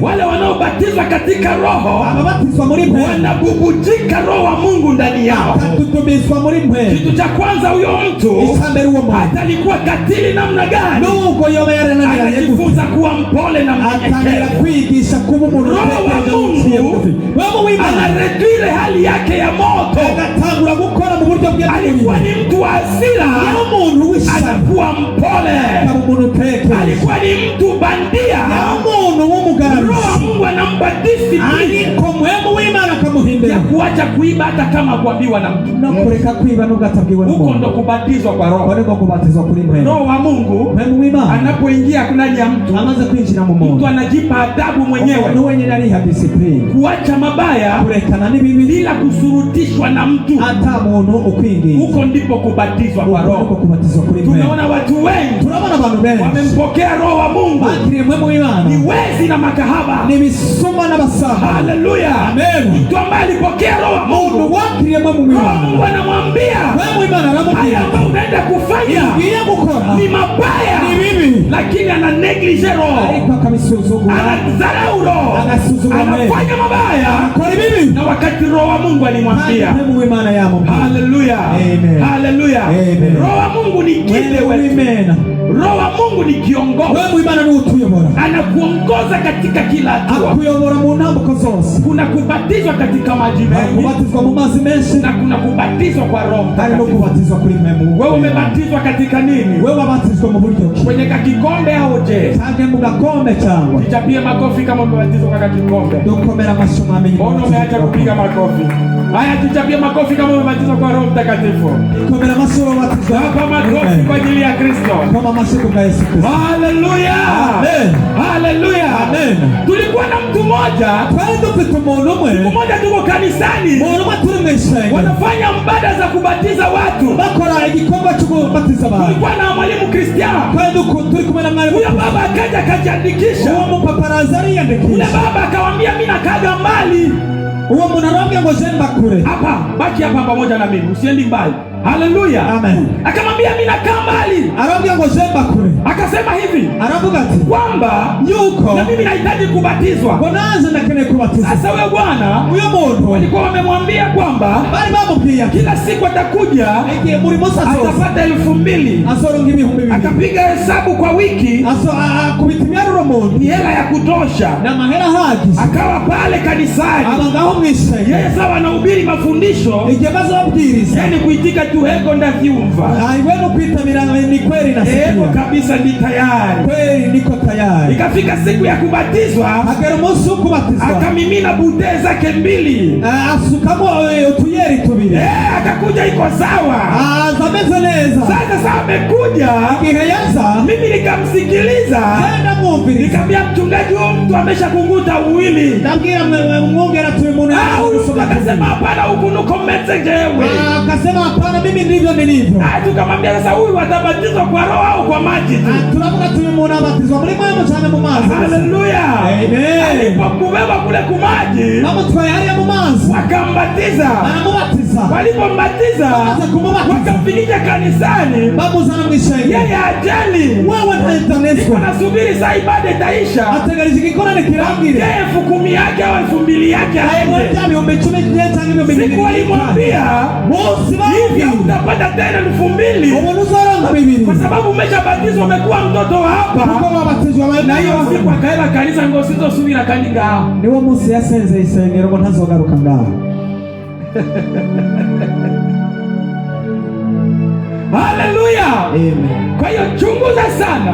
Wale wanaobatizwa katika Roho wanabubujika Roho wa Mungu ndani yao. Kitu cha kwanza, huyo mtu atalikuwa katili namna gani? Anajifunza kuwa mpole na mnyenyekevu. Roho wa Mungu anaredire hali yake ya moto. Alikuwa ni mtu wa hasira, anakuwa mpole. Alikuwa ni mtu bandia, Roho wa Mungu anampa discipline ya kuacha kuiba hata kama kuambiwa na mtu. Huko ndo kubatizwa kwa Roho. Roho wa Mungu anapoingia ndani ya mtu, mtu anajipa adabu mwenyewe kuacha mabaya bila kusurutishwa na mtu. Huko ndipo kubatizwa kwa Roho. Tumeona watu wengi wamempokea Roho wa Mungu ni wezi na makahaba. Haleluya. Mtu ambaye alipokea Roho wa Mungu, Roho wa Mungu anamwambia haya ambayo unaenda kufanya ni mabaya, lakini ana neglige Roho, anadharau Roho, anafanya mabaya, na wakati Roho wa Mungu alimwambia. Haleluya. Haleluya. Roho wa Mungu ni kile Roho wa Mungu ni kiongozi. Anakuongoza katika kila hatua. Kuna kubatizwa katika maji mengi, menshi na kuna kubatizwa kwa Roho hari no Mtakatifu. kubatizwa kuri mwemu. Wewe umebatizwa katika nini? Wewe wabatizwa mu buryo ki? Kwenye kakikombe au je? Canke mu gakombe cyangwa? Jichapie makofi kama umebatizwa kwa kakikombe. Dukomera amasomo amenye. Mbona umeacha kupiga makofi? Haya, jichapie makofi kama umebatizwa kwa Roho Mtakatifu. Dukomera amasomo wabatizwa. Hapa makofi kwa ajili ya Kristo. Kama masiku kwa Yesu Kristo. Haleluya. Amen. Haleluya. Amen. Tulikuwa na mtu mmoja. Twari dufite umuntu umwe. Mmoja tuko kanisani. Umuntu umwe turi mu isengero. Wanafanya mbada za kubatiza watu. Bakora igikorwa cyo kubatiza abantu. Tulikuwa na mwalimu Kristiano. Kandi turi kumwe na mwalimu. Huyo baba akaja akajiandikisha. Uwo mupaparazi ariyandikisha. Yule baba akamwambia mimi nakaga mbali. Uwo muntu arambye ngo zemba kure. Hapa, baki hapa pamoja na mimi, usiendi mbali. Haleluya. Amen. Akamwambia mimi nakaa mbali. Arambye ngo zemba kure. Akasema hivi, aravuga ati kwamba yuko na mimi nahitaji kubatizwa. bonaje nakeneye kubatizwa. Sasa huyo bwana, uyo muntu walikuwa wamemwambia kwamba bari bamubwiye kila siku atakuja igihe muri musa atapata 2,000. asoronga ibihumbi bibiri. Akapiga hesabu kwa wiki, kubitimia ruro muntu ni hela ya kutosha. na mahera hagi. Akawa pale kanisani, abangaho mwisenge. yeye sawa anahubiri mafundisho, igihe bazabwiriza yani kuitika tu heko ndavyumva. aiwe no kwitabira ni kweli na Heko kabisa ni tayari. kweli niko tayari. Ikafika siku ya kubatizwa, agera umunsi wo kubatizwa akamimina bute zake 2. asukamo utuyeri tubiri. Akakuja iko sawa. Zameze neza. Sasa amekuja, igihe yaza mimi nikamsikiliza, tenda mwumviriza. nikamwambia mchungaji, huyo mtu ameshakunguta uwili. Nabwira mwongera tuwe muntu. Akasema hapana, huku nuko mmetegewe. Akasema hapana, mimi ndivyo nilivyo. Tukamwambia sasa, huyu atabatizwa kwa Roho au kwa maji tu? Tunavuga tuwe muntu abatizwa muri mwe cyane mu mazi. Haleluya. Amen. Alipokubeba kule kumaji, bamutwaye hariya mu mazi, wakambatiza. baramubatiza. Walipombatiza, wakamfikisha kanisani, bamuzana mu isengero. yeye ajali, wewe ntaitaneswa, anasubiri saa ibada itaisha, ategereje igikorane kirangire. yeye 10,000 yake au 2,000 yake aende. Siku alimwambia hivi utapata tena 2,000 kwa sababu umeshabatizwa, umekuwa mtoto wa hapa. Na hiyo siku akaenda kanisa ngo sizosubira kandi ngaho. niwo munsi yasenze isengero ngo ntazogaruka ngaho. Haleluya. Amen. Kwa hiyo chunguza sana.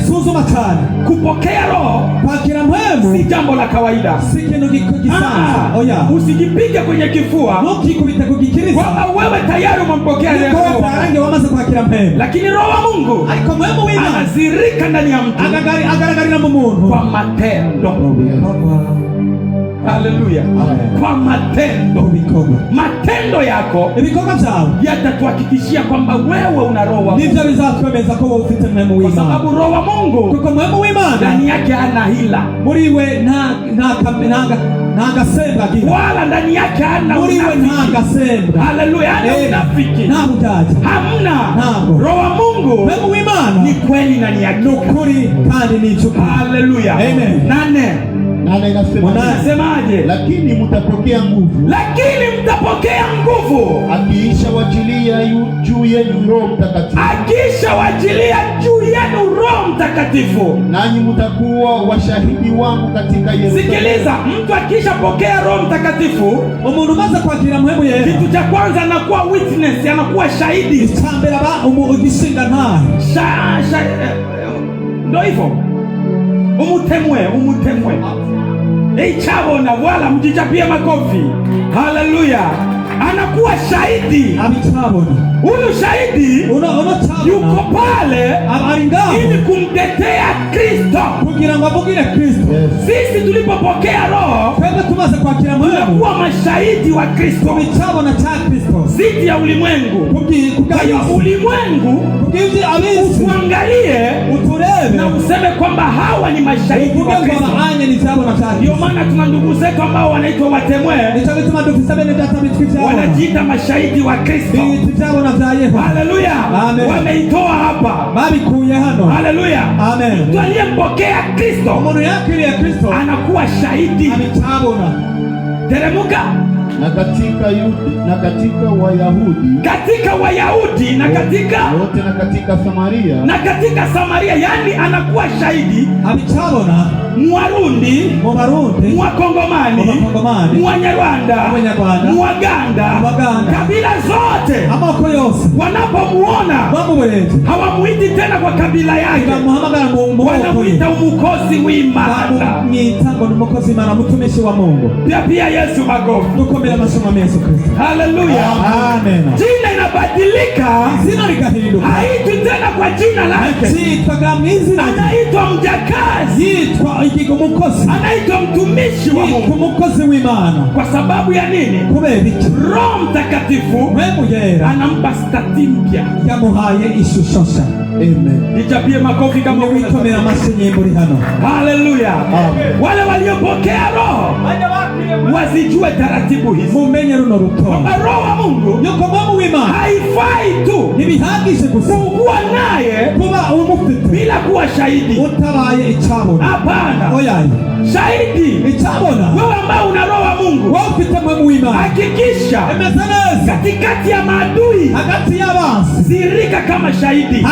Suzuma cyane. Kupokea Roho kwakira mpemu si jambo la kawaida, si kintu gisanzwe. Oya, usijipige kwenye kifua ntukikubite kugikiriza kwamba wewe tayari umempokea leo, tarange wamaze kwakira mpemu. Lakini Roho wa Mungu ariko mpemu w'Imana anazirika ndani ya mtu, agaragarira mu muntu kwa matendo. Haleluya. Kwa matendo. Matendo yako, ibikorwa byawe yatatuhakikishia kwamba wewe una Roho wa Mungu. Nivyo bizatwemeza ko wewe ufite mpemu w'Imana. Kwa sababu Roho wa Mungu, kuko mpemu w'Imana ndani yake hana hila. Muri we nta gasemba gira. Wala ndani yake hana muri we nta gasemba. Haleluya. Hana unafiki. Nta bujaji. Hamna. Ntabwo. Roho wa Mungu, mpemu w'Imana ni kweli ndani yake. Nukuri kandi ni cyukuri. Haleluya. Amen. 8 inasemaje? Lakini mtapokea nguvu. Lakini mtapokea nguvu akiisha wajilia juu yenu Roho Mtakatifu. Akiisha wajilia juu yenu Roho Mtakatifu. Nanyi mtakuwa washahidi wangu katika Yerusalemu. Sikiliza, mtu akisha pokea Roho Mtakatifu, umuntu umaze kwakira mpemu yera, kitu cha kwanza anakuwa witness, anakuwa shahidi. Chambera ba ugishinga ntahe. Ndio hivyo. Umutemwe. Ichabona wala mjichapie makofi. Haleluya. Anakuwa shahidi. Abichabona. Huyu shahidi yuko pale ili kumtetea Kristo. Kugira ngo avugire Kristo. Sisi tulipopokea Roho, twende tumaze kwakira mpemu, tunakuwa mashahidi wa Kristo. Bichabona cha Kristo. Zidi ya ulimwengu. Kwa hiyo ulimwengu uangalie, uturebe na useme kwamba hawa ni mashahidi wa Kristo. Ndio maana tuna ndugu zetu ambao wanaitwa watemwe, wanajiita mashahidi wa Kristo. Haleluya. Wameitoa hapa. Haleluya. Mtu aliyempokea Kristo anakuwa shahidi. Teremuka. Na katika Wayahudi, na katika wote, na katika Samaria, yani anakuwa shahidi. Abichabona Mwarundi, Mwakongomani, Mwanyarwanda, Mwaganda, kabila zote wanapomuona hawamuiti tena kwa kabila yake, wanamuita umukozi w'Imana. Pia Yesu magofu. Haleluya. Amen. Jina inabadilika. Haitwi tena kwa jina lake. Anaitwa mjakazi. Anaitwa mtumishi wa Mungu. Kwa sababu ya nini? Roho Mtakatifu anampa stati mpya. Amen. Nichapie makofi kama wikomera amasenyemburi hano. Haleluya. Wale waliopokea roho wazijue taratibu hizi. Mumenye runo rutonde. Roho wa Mungu yuko Mungu w'Imana. Haifai tu ntibihagije gusa kuwa naye kuba umufite bila kuwa shahidi. Utabaye icabona. Hapana. Oyaye. Shahidi. Icabona. Wewe ambao una roho wa Mungu. Wewe ufite Mungu w'Imana. Hakikisha katikati ya maadui, hagati y'abanzi, zirika kama shahidi.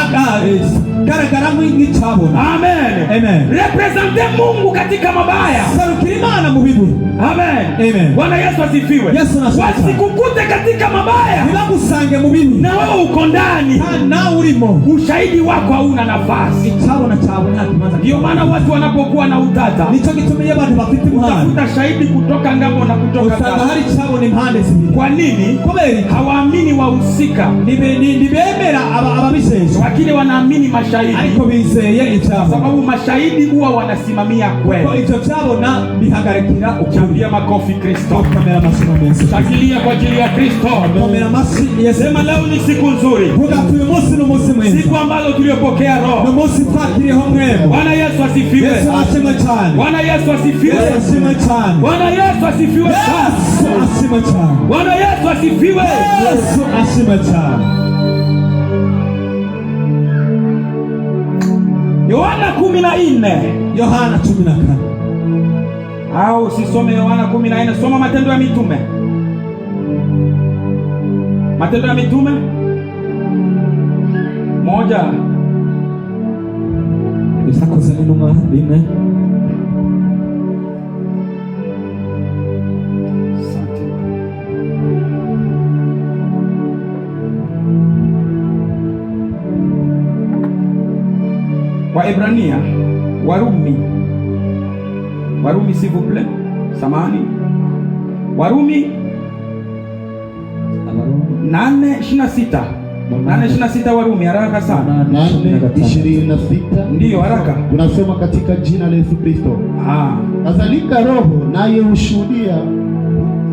Garagara nk'icabona. Amen. Represente Mungu katika mabaya. Sarukira Imana mu bibi. Amen. Bwana Yesu asifiwe. Wasikukute katika mabaya. Nibagusange mu bibi. Na wewe uko ndani. Na urimo. Ushahidi wako hauna nafasi. Icabona cyabona kimaza. Ndio maana watu wanapokuwa na utata, nico gitumiye abantu bafite impano. Utafuta shahidi kutoka ngambo na kutoka ngamo. Hari cyabona impande zibiri. Kwa nini? Hawaamini wahusika. Nibemera ababisesha. Lakini wanaamini mashahidi. Ariko bizeye icabo. Sababu mashahidi huwa wanasimamia kweli. Kwa icyo cyabona bihagarikira ukambia makofi Kristo. Kamera masimo menshi. Shakilia kwa ajili ya Kristo. Kamera masi yesema leo ni siku nzuri. Vuga tuyo musi no musi mwenzi. Siku ambayo tuliopokea roho. No musi twakiriho mwemo. Bwana Yesu asifiwe. Yesu ashimwe cyane. Bwana Yesu asifiwe. Yesu ashimwe cyane. Bwana Yesu asifiwe. Yesu ashimwe cyane. Bwana Yesu asifiwe. Yesu ashimwe cyane. Yohana 14. Yohana 14. Au usisome Yohana 14, soma Matendo ya Mitume. Matendo ya Mitume 1. Isakoze n'intumwa rimwe. Waebrania, Warumi s'il vous plaît. Samani. Warumi 8:26. 8:26 Warumi, haraka sana. 8:26. Ndiyo, haraka. Tunasoma katika jina la Yesu Kristo. Kadhalika Roho naye hushuhudia.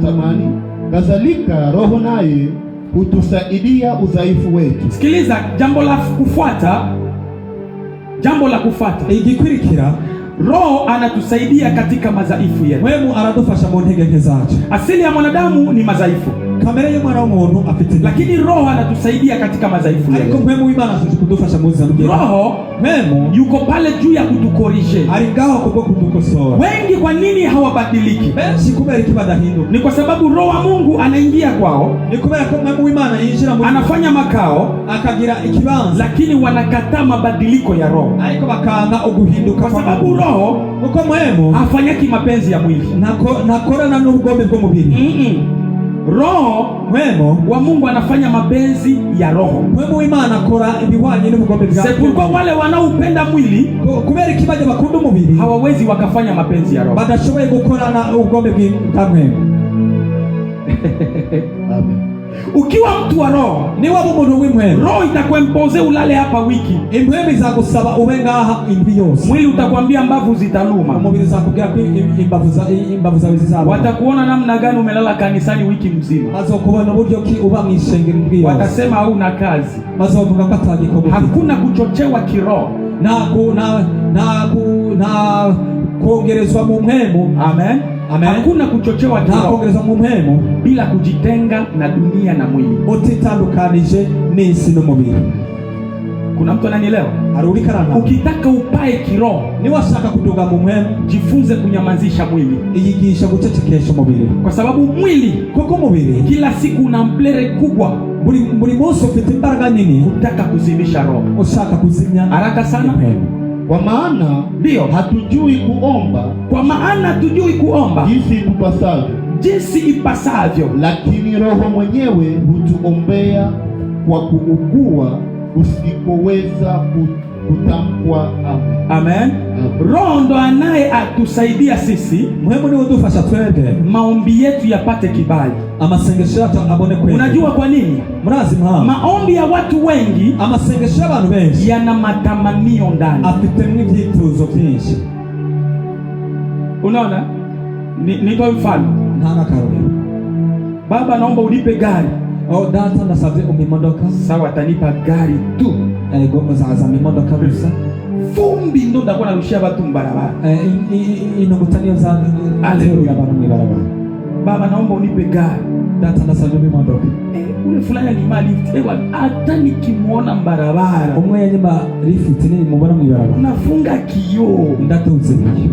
Samani. Kadhalika Roho naye hutusaidia udhaifu wetu. Sikiliza, jambo la kufuata igikurikira, Roho anatusaidia katika madhaifu yetu. Wewe aradufasha mu ntege nke zacu. Asili ya mwanadamu ni madhaifu. Kamere y'umwana w'umuntu afite, lakini Roho anatusaidia katika madhaifu yetu. Ariko wewe Imana afite kudufasha mu buzima bwetu. Roho wewe yuko pale juu ya kutukorije. Ari ngaho kubwo kudukosora. Wengi kwa nini hawabadiliki? Benshi kubera ikibadahinduka. Ni kwa sababu Roho wa Mungu anaingia kwao. Ni kubera ko wewe Imana yinjira mu, anafanya makao, akagira ikibanza, lakini wanakataa mabadiliko ya Roho. Ariko bakanga uguhinduka kwa sababu Roho uko mwemo hafanyaki mapenzi ya mwili. Nakorana n'ubugombe bw'umubiri. Roho wemo wa Mungu anafanya mapenzi ya roho. Wewe Imana akora ibihwanye n'ubugombe bwa Mungu. Kwa wale wanaopenda mwili, kubera ikibaje bakunda umubiri, hawawezi wakafanya mapenzi ya roho. Badashoboye gukorana ubugombe bw'intamwe. Amen. Ukiwa mtu wa roho, ni wabo umuntu w'imwema, roho itakwempoze ulale hapa wiki. Imwema izagusaba ube ngaha indwi yose. Mwili utakwambia mbavu zitaluma. Umubiri uzakubwira ko imbavu zawe zizaba. Watakuona namna gani umelala kanisani wiki mzima. Bazokubona uburyo ki uba mwishengero indwi yose. Watasema hauna kazi. Bazovuga ko atagikobo. Hakuna kuchochewa kiroho. Na kuongerezwa mu mpemu. Amen. Amen. Hakuna kuchochewa kiroho. Kuongerezwa mu mpemu bila kujitenga na dunia na mwili. Utitandukanije n'isi n'umubiri. Kuna mtu ananielewa? Arulikarana. Ukitaka upae kiroho, ni washaka kuduga mu mpemu, jifunze kunyamazisha mwili. Iyigisha gucecekesha umubiri. Kwa sababu mwili, kuko umubiri kila siku una mplere kubwa. Buri munsi ufite imbaraga nini kutaka kuzimisha roho. Ushaka kuzimya haraka sana. Kwa maana ndio hatujui kuomba, kwa maana hatujui kuomba jinsi ipasavyo, lakini Roho mwenyewe hutuombea kwa kuugua usikoweza kutamkwa. Amen. Roho ndo anaye atusaidia sisi mwemu ni udufasha twende maombi yetu yapate kibali. Amasengesho yacu abone kweli. Unajua kwa nini? Murazi mpamvu maombi ya watu wengi, amasengesho y'abantu benshi yana matamanio ndani, afitemo ivyituzo vyinshi. Unaona? Nitoe mfano. Ntanga karorero. Baba, naomba unipe gari. Oh, data ndasavye umimodoka. Sawa, atanipa gari tu. Ego muzaza mimodoka gusa. Vumbi ndo ndakuwa narushia watu mbarabara. Inogutaniyo za Haleluya abantu mwibarabara. Baba, naomba unipe gari. Data ndasavye umimodoka. Ule fulani ni mali ewa, hata nikimuona mbarabara umwe yanyima rifiti ni mubona mwibarabara nafunga kioo ndatuze biyo.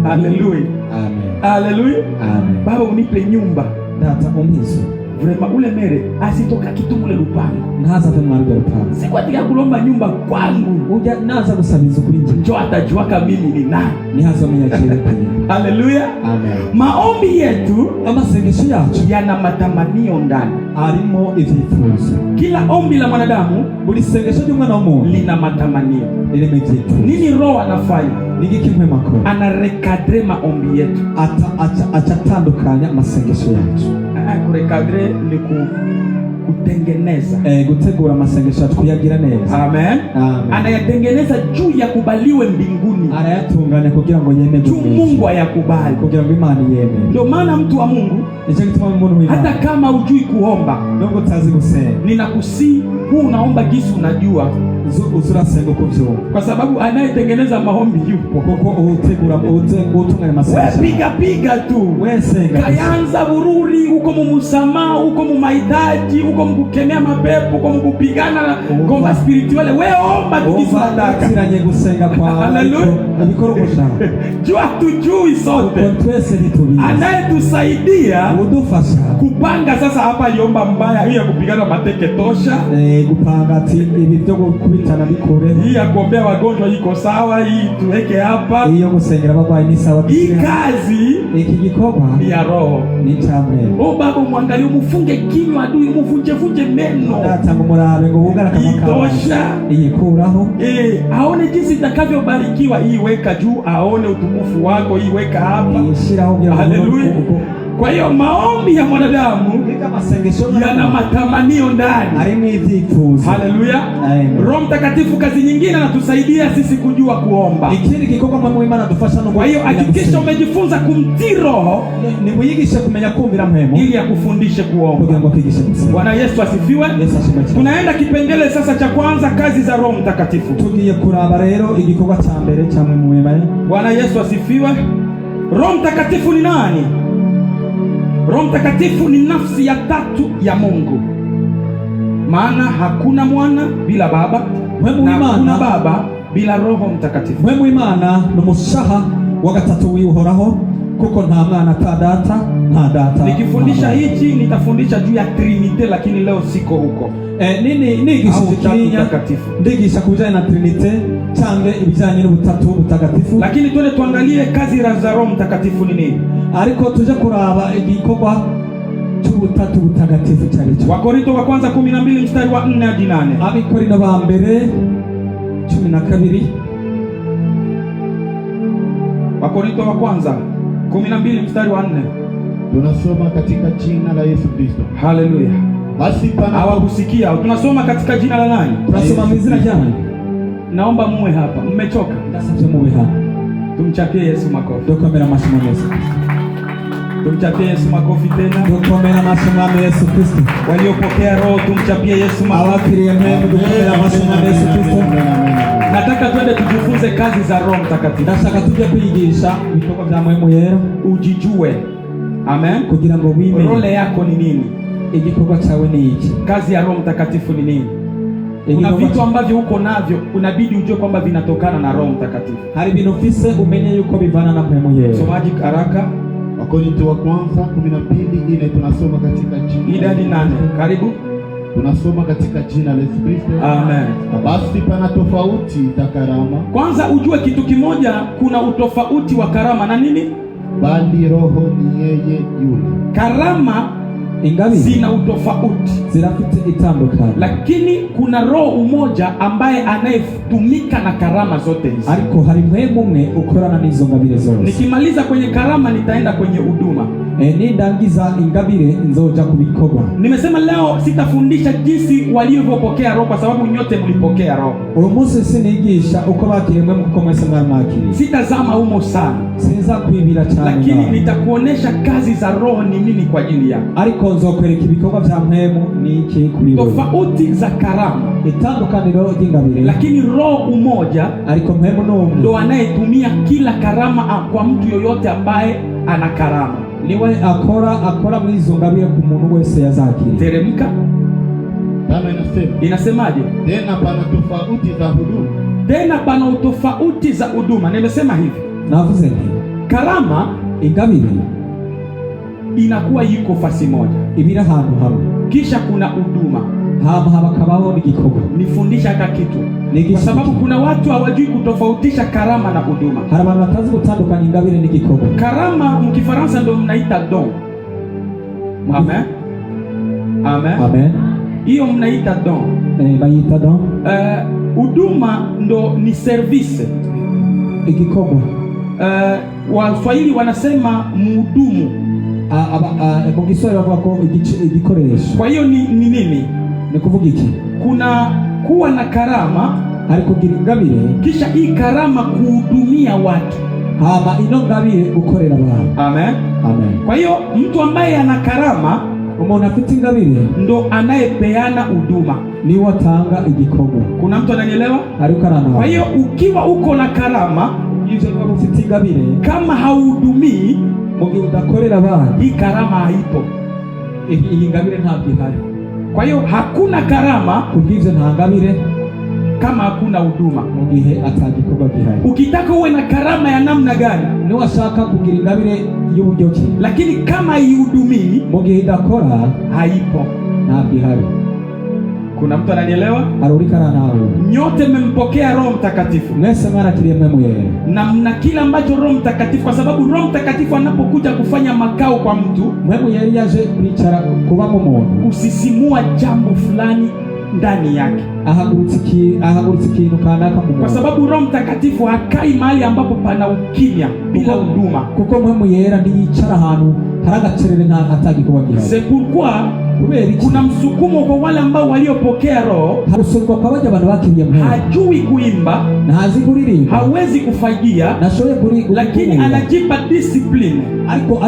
Haleluya. Amen. Haleluya. Amen. Baba, unipe nyumba. Data umizo Vrema ule mere asitoka kitu mule lupango. Ntaza ve mwari lupango. Siku atika kulomba nyumba kwangu. Uja naza gusabiza kuri nje. Njoo atajuaka mimi ni nani. Ni hazo miyakire penye. Haleluya. Amen. Maombi yetu amasengesho yacu yana matamanio ndani. Arimo ivyifuzo. Kila ombi la mwanadamu, buri sengesho ry'umwana w'umuntu lina matamanio. Lirimo ivyifuzo. Nini Roho anafanya? Nigiki mpema akora? Anarekadre maombi yetu. Acatandukanya amasengesho yacu. Kurekadre ni kutengeneza. Gutegura amasengesho yacu kuyagira neza. Amen. Amen. Anayatengeneza juu ya kubaliwe mbinguni. Arayatunganya kugira ngo yemerwe juu Mungu ayakubali. Kugira ngo Imana yemere. Ndio maana mtu wa Mungu, nicyo gituma umuntu w'Imana, hata kama hujui kuomba, nubwo utazi gusenga, ninakusii huu unaomba gisi unajua, uzurasenga uko vyumva, kwa sababu anayetengeneza maombi yupo. kuko utegura utunganya amasengesho. Wewe piga tu, wewe senga, kayanza bururi uko mumusama, uko mumahitaji, uko mkukemea mapepo, uko mkupigana ngoma spirituale. Wewe omba tu gisi unataka. Kiranye gusenga kwa Haleluya. Abikora gushaka. Jua tujui sote. Kwa twese nitubizi. Anayetusaidia udufasha kupanga. Sasa hapa aliomba mbaya, hii ya kupigana mateke tosha. Gupanga ati ibi byo kubitana bikure. Hii ya kuombea wagonjwa iko sawa, hii tuweke hapa. Hiyo gusengera abarwayi ni sawa. Hii kazi iki gikorwa ni ya Roho, ni chamwe. Baba, muangalie, umufunge kinywa adui, umuvunje meno. Datanga murabe ngo bugara kama tosha. Iyikuraho. Aone jinsi itakavyobarikiwa. Hii weka juu, aone utukufu wako. Hii weka hapa. Haleluya. Kwa hiyo maombi ya mwanadamu yana matamanio ndani. Haleluya. Roho Mtakatifu kazi nyingine anatusaidia sisi kujua kuomba. Kwa hiyo hakikisha umejifunza kumtii Roho ili akufundishe kuomba. Bwana Yesu asifiwe. Tunaenda kipengele sasa cha kwanza, kazi za Roho Mtakatifu. Tugiye kuraba rero igikorwa cha mbere cha mwema. Bwana Yesu asifiwe. Roho Mtakatifu ni nani? Roho Mtakatifu ni nafsi ya tatu ya Mungu. Maana hakuna mwana bila baba, na hakuna baba bila Roho Mtakatifu. Mwemu Imana n'umushaha wa gatatu w'Uhoraho, kuko nta mwana ta data, nta data. Nikifundisha hichi nitafundisha juu ya Trinite, lakini leo siko huko. Ndigisha kubijanye na Trinite cyangwa ibijanye n'ubutatu butagatifu. Lakini twende tuangalie kazi za Roho Mtakatifu ni nini. Ariko tuje kuraba igikorwa cy'ubutatu butagatifu cyari cyo. Wakorintho wa kwanza 12 mstari wa 4 hadi 8. Abikorintho ba mbere 12. Wakorintho wa kwanza 12 mstari wa 4. Tunasoma katika jina la Yesu Kristo. Haleluya. Basi hawakusikia. Tunasoma katika jina la nani? Tunasoma mizina jana. Naomba muwe hapa. Mmechoka? Ndasabye muwe hapa. Tumchapie Yesu makofi. Dokomera mashimo Yesu. Tumchapie Yesu makofi tena. Dokomera mashimo Yesu Kristo. Waliopokea Roho tumchapie Yesu makofi. Awakiriye mwema dokomera mashimo Yesu Kristo. Nataka twende tujifunze kazi za Roho Mtakatifu. Ndashaka tuje kwigisha ibikorwa bya mwema yera. Ujijue. Amen. Kugira ngo wime. Role yako ni nini? Igikorwa cyawe ni iki? Kazi ya Roho Mtakatifu ni nini? Kuna vitu ambavyo uko navyo unabidi ujue kwamba vinatokana na Roho Mtakatifu. Hari bintu ufise umenye yuko bivana na mwema yera. Somaji haraka. Wakorintho wa kwanza 12 ile tunasoma katika jina. Idadi 8. Karibu. Tunasoma katika jina la Yesu Kristo. Amen. Basi pana tofauti za karama. Kwanza ujue kitu kimoja, kuna utofauti wa karama na nini? Bali Roho ni yeye yule. Karama ingabire zina utofauti, zirafite itandukanye, lakini kuna roho umoja ambaye anayetumika na karama zote hizi. ariko hari mpwemu umwe ukorana n'izo ngabire zose. Nikimaliza kwenye karama nitaenda kwenye huduma. Nindangiza ingabire nzoja kubikorwa. Nimesema leo sitafundisha jinsi walivyopokea roho kwa sababu nyote mlipokea roho. Uyu munsi sinigisha uko bakiriye mwe kuko mwese mwamakiriye. Sitazama humo sana, sinza kwibira cyane, lakini nitakuonesha kazi za roho ni nini kwa ajili yako. Ariko nzokwereka ibikorwa vya mpwemu ni iki kuri wewe. Tofauti za karama, itandukaniro ry'ingabire, lakini roho umoja ariko mpwemu n'umwe ndo anayetumia kila karama kwa mtu yoyote ambaye ana karama. Niwe akora muri izo ngabire ku muntu wese yazakiriye. Teremka. Kama inasemaje? Tena pana tofauti za huduma. Tena pana utofauti za huduma. Nimesema hivi, navuze nti karama ingabire inakuwa iko fasi moja, ibira ahantu hamwe, kisha kuna huduma hakabaho n'igikorwa. Nifundisha haka kitu kwa sababu kuna watu hawajui kutofautisha karama na huduma. Hari abantu batazi gutandukanya ingabire n'igikorwa. Karama mu Kifaransa ndio mnaita don. Amen. Amen. Amen. Hiyo mnaita don. Bayita don. Huduma ndo ni service, igikorwa. Waswahili wanasema mhudumu. Mu Kiswahili bavuga ko igikoresho. Kwa hiyo ni nini? Ni kuvuga iki? Kuna kuwa na karama, hari kugira ingabire, kisha hii karama kuhudumia watu, hama ino ngabire gukorera abantu. Amen. Amen. Kwa hiyo mtu ambaye ana karama, umuntu afite ingabire ndo anayepeana huduma, ni watanga igikorwa. Kuna mtu ananielewa? Ariko arana. Kwa hiyo ukiwa uko na karama, hizo ndio ufite ingabire, kama hauhudumii, mugihe udakorera abantu, hii karama haipo. Iyi ngabire ntabwo ihari. Kwa hiyo hakuna karama kubw'ivyo nta ngabire kama hakuna huduma. Mugihe atagikorwa gihari. Ukitaka uwe na karama ya namna gani, ni washaka kugira ingabire y'uburyo ki, lakini kama haihudumii, mugihe idakora, haipo, ntabwo ihari. Kuna mtu ananielewa? Arurikana nawe. Nyote mmempokea Roho Mtakatifu. Mwese mwarakiriye mpwemu yeye. Na mna kila ambacho Roho Mtakatifu, kwa sababu Roho Mtakatifu anapokuja kufanya makao kwa mtu, mpwemu yeye yaje kwicara kuba mu muntu, usisimua jambo fulani ndani yake, ahagurutse ikintu kanaka mu muntu, kwa sababu Roho Mtakatifu hakai mahali ambapo pana ukimya bila huduma, kuko mpwemu yera ntiyicara ahantu hari agacerere nta atagikorwa gihari. C'est pourquoi kuna msukumo kwa wale ambao waliopokea Roho. Harusuko kwa wale abantu bakiriye mpwemu, hajui kuimba, ntazi kuririmba, hawezi kufagia, nashoboye lakini anajipa discipline. Ariko